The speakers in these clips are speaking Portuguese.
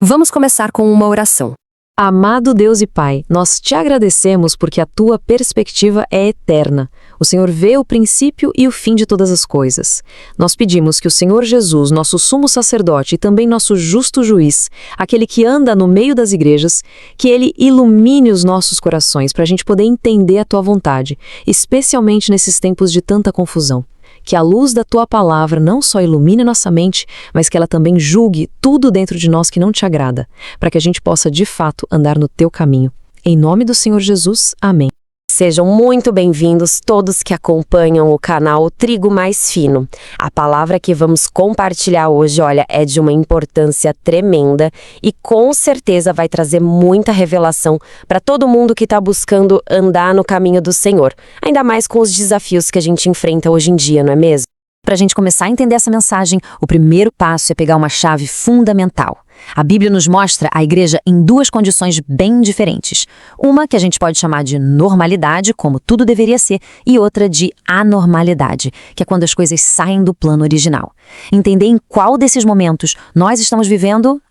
Vamos começar com uma oração. Amado Deus e Pai, nós te agradecemos porque a tua perspectiva é eterna. O Senhor vê o princípio e o fim de todas as coisas. Nós pedimos que o Senhor Jesus, nosso sumo sacerdote e também nosso justo juiz, aquele que anda no meio das igrejas, que ele ilumine os nossos corações para a gente poder entender a tua vontade, especialmente nesses tempos de tanta confusão. Que a luz da tua palavra não só ilumine nossa mente, mas que ela também julgue tudo dentro de nós que não te agrada, para que a gente possa de fato andar no teu caminho. Em nome do Senhor Jesus, amém. Sejam muito bem-vindos todos que acompanham o canal Trigo Mais Fino. A palavra que vamos compartilhar hoje, olha, é de uma importância tremenda e com certeza vai trazer muita revelação para todo mundo que está buscando andar no caminho do Senhor. Ainda mais com os desafios que a gente enfrenta hoje em dia, não é mesmo? Para a gente começar a entender essa mensagem, o primeiro passo é pegar uma chave fundamental. A Bíblia nos mostra a igreja em duas condições bem diferentes. Uma que a gente pode chamar de normalidade, como tudo deveria ser, e outra de anormalidade, que é quando as coisas saem do plano original. Entender em qual desses momentos nós estamos vivendo,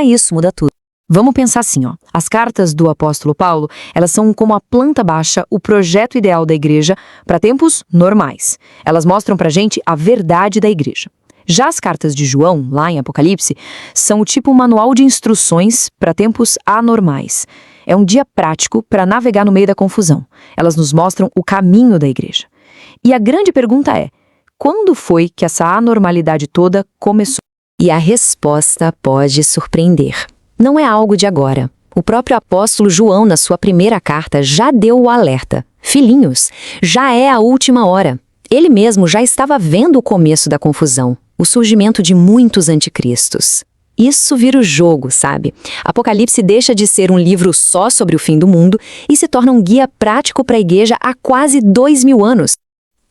isso muda tudo. Vamos pensar assim, as cartas do apóstolo Paulo, elas são como a planta baixa, o projeto ideal da igreja para tempos normais. Elas mostram pra gente a verdade da igreja. Já as cartas de João, lá em Apocalipse, são tipo um manual de instruções para tempos anormais. É um dia prático para navegar no meio da confusão. Elas nos mostram o caminho da igreja. E a grande pergunta é, quando foi que essa anormalidade toda começou? E a resposta pode surpreender. Não é algo de agora. O próprio apóstolo João, na sua primeira carta, já deu o alerta. Filhinhos, já é a última hora. Ele mesmo já estava vendo o começo da confusão, o surgimento de muitos anticristos. Isso vira o jogo, sabe? Apocalipse deixa de ser um livro só sobre o fim do mundo e se torna um guia prático para a igreja há quase 2000 anos.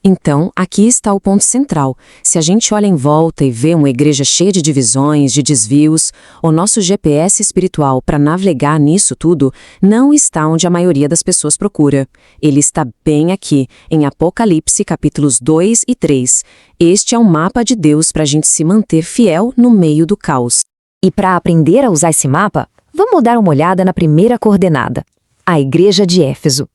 Então, aqui está o ponto central. Se a gente olha em volta e vê uma igreja cheia de divisões, de desvios, o nosso GPS espiritual para navegar nisso tudo não está onde a maioria das pessoas procura. Ele está bem aqui, em Apocalipse capítulos 2 e 3. Este é um mapa de Deus para a gente se manter fiel no meio do caos. E para aprender a usar esse mapa, vamos dar uma olhada na primeira coordenada, a igreja de Éfeso.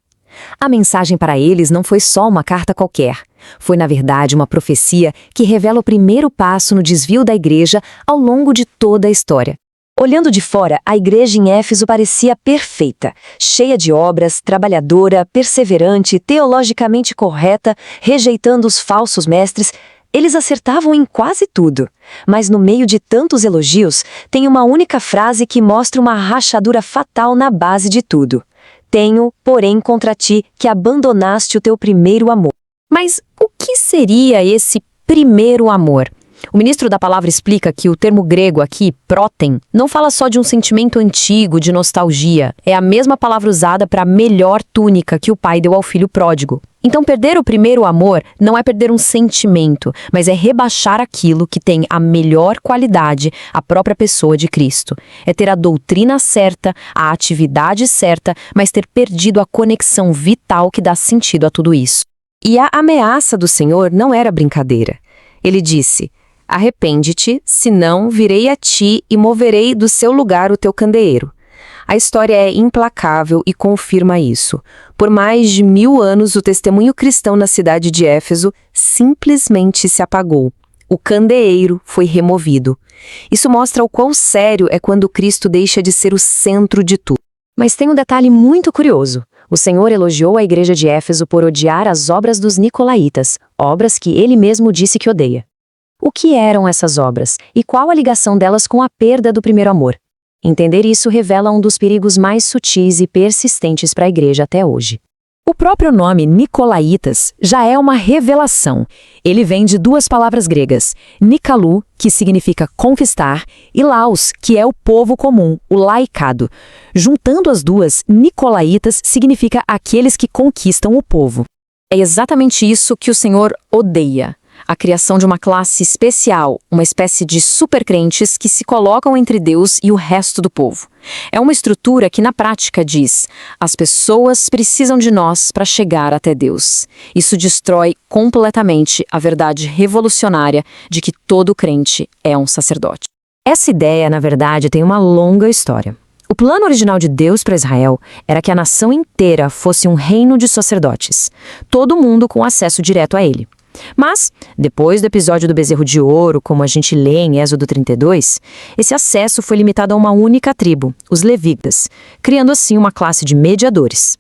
A mensagem para eles não foi só uma carta qualquer. Foi, na verdade, uma profecia que revela o primeiro passo no desvio da igreja ao longo de toda a história. Olhando de fora, a igreja em Éfeso parecia perfeita, cheia de obras, trabalhadora, perseverante, teologicamente correta, rejeitando os falsos mestres. Eles acertavam em quase tudo. Mas no meio de tantos elogios, tem uma única frase que mostra uma rachadura fatal na base de tudo. Tenho, porém, contra ti, que abandonaste o teu primeiro amor. Mas o que seria esse primeiro amor? O ministro da palavra explica que o termo grego aqui, protem, não fala só de um sentimento antigo, de nostalgia. É a mesma palavra usada para a melhor túnica que o pai deu ao filho pródigo. Então, perder o primeiro amor não é perder um sentimento, mas é rebaixar aquilo que tem a melhor qualidade, a própria pessoa de Cristo. É ter a doutrina certa, a atividade certa, mas ter perdido a conexão vital que dá sentido a tudo isso. E a ameaça do Senhor não era brincadeira. Ele disse: arrepende-te, senão virei a ti e moverei do seu lugar o teu candeeiro. A história é implacável e confirma isso. Por mais de 1000 anos, o testemunho cristão na cidade de Éfeso simplesmente se apagou. O candeeiro foi removido. Isso mostra o quão sério é quando Cristo deixa de ser o centro de tudo. Mas tem um detalhe muito curioso. O Senhor elogiou a igreja de Éfeso por odiar as obras dos nicolaítas, obras que ele mesmo disse que odeia. O que eram essas obras e qual a ligação delas com a perda do primeiro amor? Entender isso revela um dos perigos mais sutis e persistentes para a igreja até hoje. O próprio nome Nicolaitas já é uma revelação. Ele vem de duas palavras gregas, Nikalou, que significa conquistar, e Laos, que é o povo comum, o laicado. Juntando as duas, Nicolaitas significa aqueles que conquistam o povo. É exatamente isso que o Senhor odeia. A criação de uma classe especial, uma espécie de supercrentes que se colocam entre Deus e o resto do povo. É uma estrutura que na prática diz: as pessoas precisam de nós para chegar até Deus. Isso destrói completamente a verdade revolucionária de que todo crente é um sacerdote. Essa ideia, na verdade, tem uma longa história. O plano original de Deus para Israel era que a nação inteira fosse um reino de sacerdotes, todo mundo com acesso direto a ele. Mas, depois do episódio do bezerro de ouro, como a gente lê em Êxodo 32, esse acesso foi limitado a uma única tribo, os levitas, criando assim uma classe de mediadores.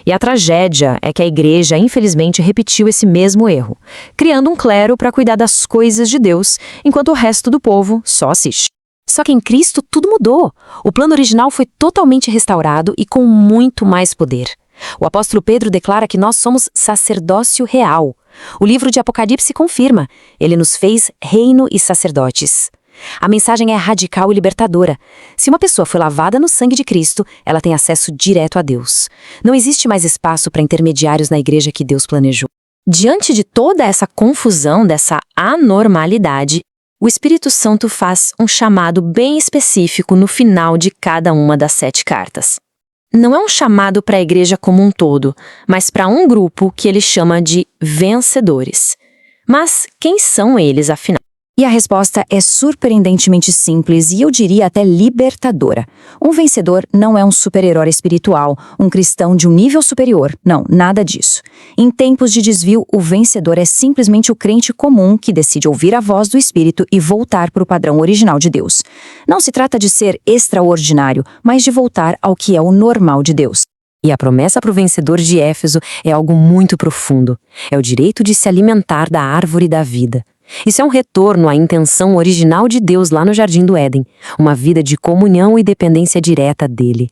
E a tragédia é que a igreja, infelizmente, repetiu esse mesmo erro, criando um clero para cuidar das coisas de Deus, enquanto o resto do povo só assiste. Só que em Cristo tudo mudou. O plano original foi totalmente restaurado e com muito mais poder. O apóstolo Pedro declara que nós somos sacerdócio real. O livro de Apocalipse confirma, ele nos fez reino e sacerdotes. A mensagem é radical e libertadora. Se uma pessoa foi lavada no sangue de Cristo, ela tem acesso direto a Deus. Não existe mais espaço para intermediários na igreja que Deus planejou. Diante de toda essa confusão, dessa anormalidade, o Espírito Santo faz um chamado bem específico no final de cada uma das 7 cartas. Não é um chamado para a igreja como um todo, mas para um grupo que ele chama de vencedores. Mas quem são eles, afinal? E a resposta é surpreendentemente simples e eu diria até libertadora. Um vencedor não é um super-herói espiritual, um cristão de um nível superior. Não, nada disso. Em tempos de desvio, o vencedor é simplesmente o crente comum que decide ouvir a voz do Espírito e voltar para o padrão original de Deus. Não se trata de ser extraordinário, mas de voltar ao que é o normal de Deus. E a promessa para o vencedor de Éfeso é algo muito profundo. É o direito de se alimentar da árvore da vida. Isso é um retorno à intenção original de Deus lá no Jardim do Éden, uma vida de comunhão e dependência direta dele.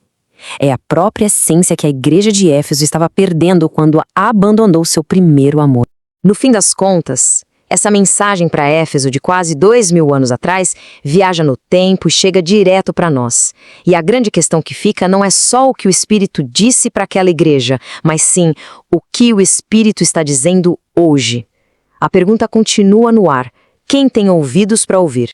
É a própria essência que a igreja de Éfeso estava perdendo quando abandonou seu primeiro amor. No fim das contas, essa mensagem para Éfeso de quase 2000 anos atrás viaja no tempo e chega direto para nós. E a grande questão que fica não é só o que o Espírito disse para aquela igreja, mas sim o que o Espírito está dizendo hoje. A pergunta continua no ar. Quem tem ouvidos para ouvir?